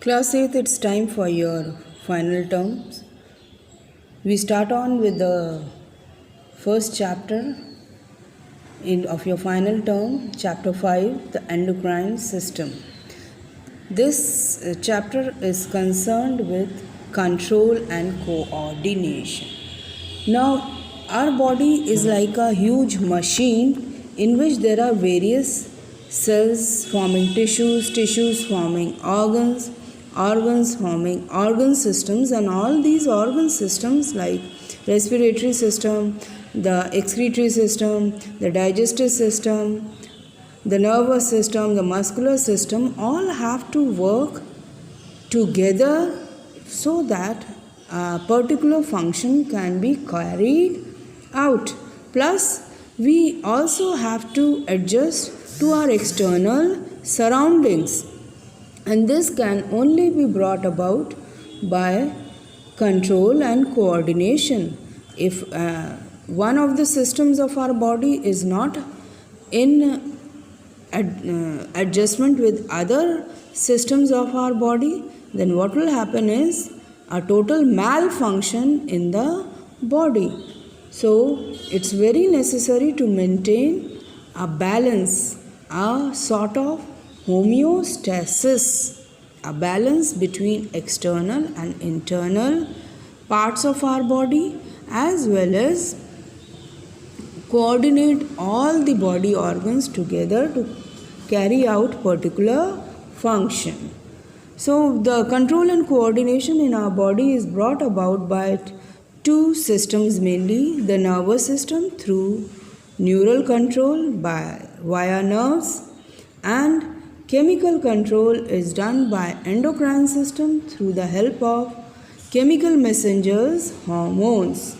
Class 8th, it's time for your final terms. We start on with the first chapter of your final term, chapter 5, the endocrine system. This chapter is concerned with control and coordination. Now, our body is like a huge machine in which there are various cells forming tissues, tissues forming organs, organs forming organ systems, and all these organ systems like respiratory system, the excretory system, the digestive system, the nervous system, the muscular system, all have to work together so that a particular function can be carried out. Plus, we also have to adjust to our external surroundings, and this can only be brought about by control and coordination. If one of the systems of our body is not in adjustment with other systems of our body, then what will happen is a total malfunction in the body. So it's very necessary to maintain a balance, a sort of homeostasis, a balance between external and internal parts of our body, as well as coordinate all the body organs together to carry out particular function. So the control and coordination in our body is brought about by two systems mainly: the nervous system through neural control via nerves, and chemical control is done by endocrine system through the help of chemical messengers, hormones.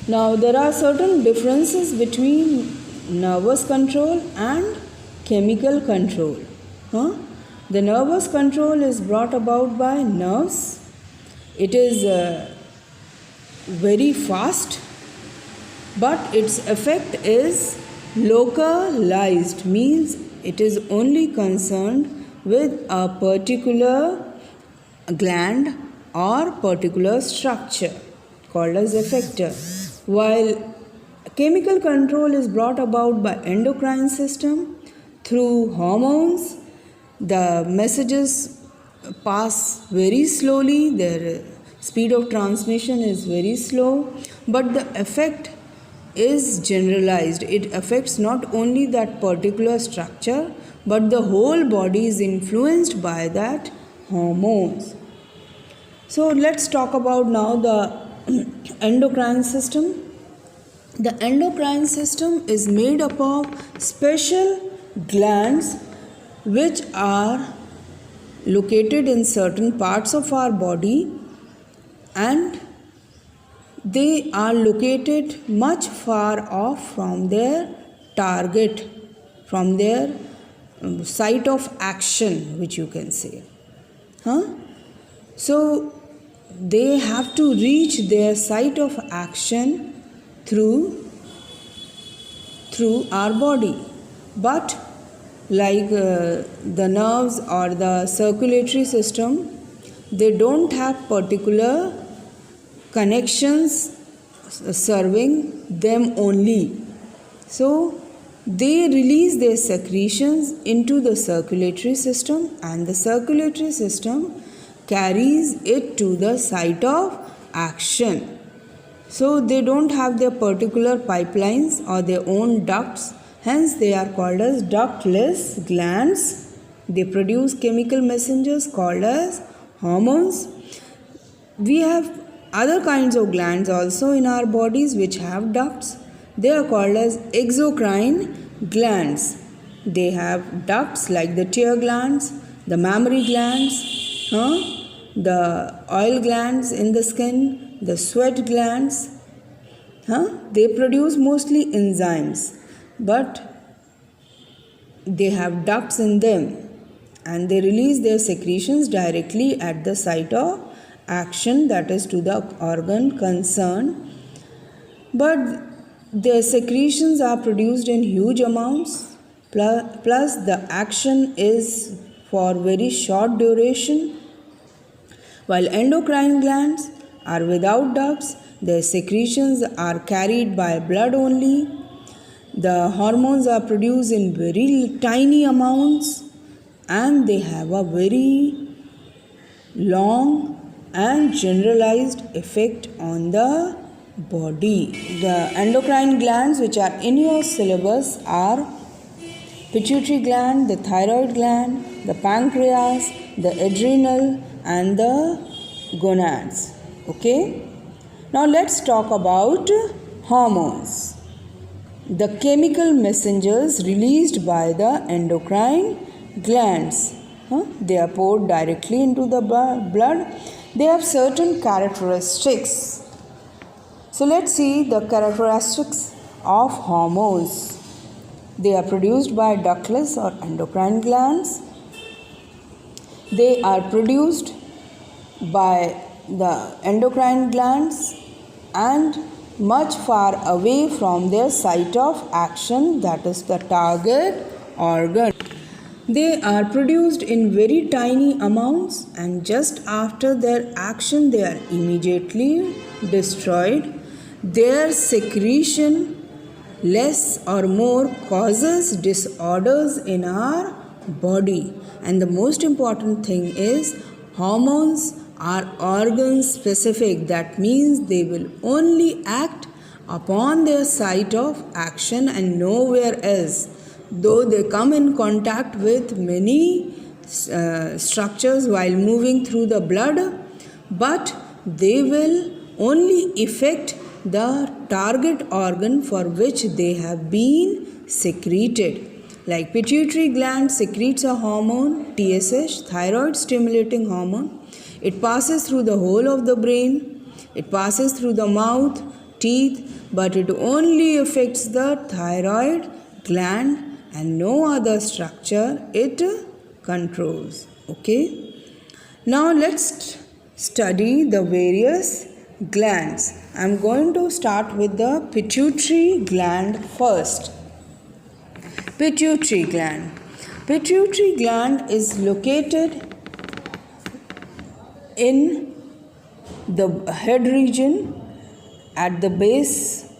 Now there are certain differences between nervous control and chemical control. The nervous control is brought about by nerves. It is very fast, but its effect is localized, means it is only concerned with a particular gland or particular structure called as effector, while chemical control is brought about by endocrine system through hormones. The messages pass very slowly, their speed of transmission is very slow, but the effect is generalized. It affects not only that particular structure, but the whole body is influenced by that hormones. So let's talk about now the endocrine system. The endocrine system is made up of special glands which are located in certain parts of our body, and they are located much far off from their target, from their site of action, which you can say. So they have to reach their site of action through our body. But like the nerves or the circulatory system, they don't have particular connections serving them only. So they release their secretions into the circulatory system, and the circulatory system carries it to the site of action. So they don't have their particular pipelines or their own ducts, hence they are called as ductless glands. They produce chemical messengers called as hormones. We have other kinds of glands also in our bodies which have ducts. They are called as exocrine glands. They have ducts like the tear glands, the mammary glands, the oil glands in the skin, the sweat glands. They produce mostly enzymes, but they have ducts in them, and they release their secretions directly at the site of action, that is to the organ concerned. But their secretions are produced in huge amounts, plus the action is for very short duration. While endocrine glands are without ducts, their secretions are carried by blood only. The hormones are produced in very tiny amounts and they have a very long and generalized effect on the body. The endocrine glands which are in your syllabus are pituitary gland, the thyroid gland, the pancreas, the adrenal and the gonads. Okay? Now let's talk about hormones. The chemical messengers released by the endocrine glands. They are poured directly into the blood. They have certain characteristics. So let's see the characteristics of hormones. They are produced by ductless or endocrine glands. They are produced by the endocrine glands and much far away from their site of action, that is the target organ. They are produced in very tiny amounts and just after their action they are immediately destroyed. Their secretion less or more causes disorders in our body. And the most important thing is hormones are organ specific. That means they will only act upon their site of action and nowhere else. Though they come in contact with many structures while moving through the blood, but they will only affect the target organ for which they have been secreted. Like pituitary gland secretes a hormone, TSH, thyroid stimulating hormone. It passes through the whole of the brain. It passes through the mouth, teeth, but it only affects the thyroid gland and no other structure it controls. Okay. Now let's study the various glands. I am going to start with the pituitary gland first. Pituitary gland. Pituitary gland is located in the head region at the base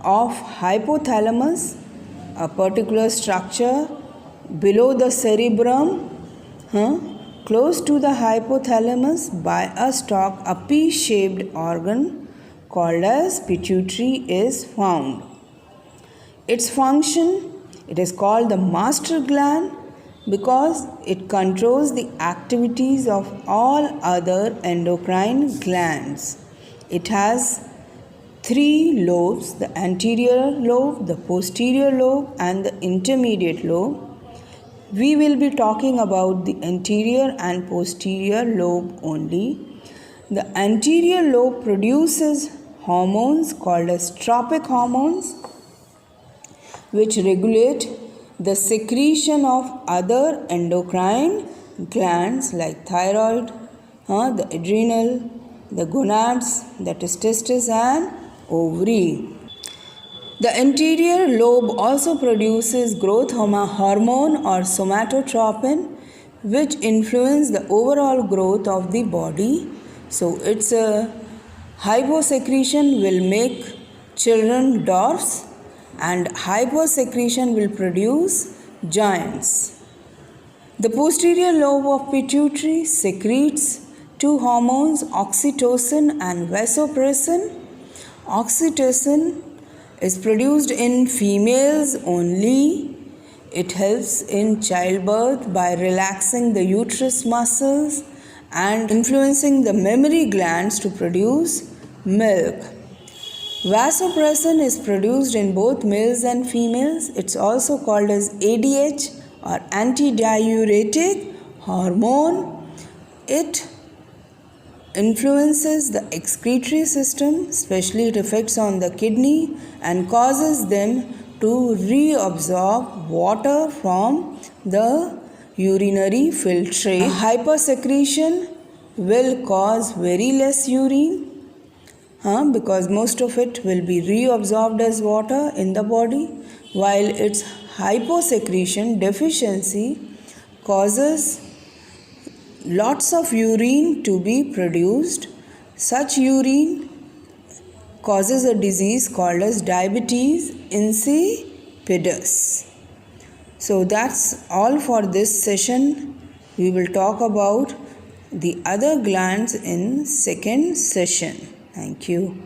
of hypothalamus, a particular structure below the cerebrum, close to the hypothalamus by a stalk, a pea-shaped organ called as pituitary is found. Its function, it is called the master gland because it controls the activities of all other endocrine glands. It has 3 lobes, the anterior lobe, the posterior lobe and the intermediate lobe. We will be talking about the anterior and posterior lobe only. The anterior lobe produces hormones called as tropic hormones which regulate the secretion of other endocrine glands like thyroid, the adrenal, the gonads, that is testes and ovary. The anterior lobe also produces growth hormone or somatotropin which influence the overall growth of the body. So its hyposecretion will make children dwarfs and hypersecretion will produce giants. The posterior lobe of pituitary secretes 2 hormones, oxytocin and vasopressin. Oxytocin is produced in females only. It helps in childbirth by relaxing the uterus muscles and influencing the mammary glands to produce milk. Vasopressin is produced in both males and females. It's also called as ADH or antidiuretic hormone. It influences the excretory system, especially it affects on the kidney and causes them to reabsorb water from the urinary filtrate. Hypersecretion will cause very less urine because most of it will be reabsorbed as water in the body, while its hyposecretion deficiency causes lots of urine to be produced. Such urine causes a disease called as diabetes insipidus. So that's all for this session. We will talk about the other glands in second session. Thank you.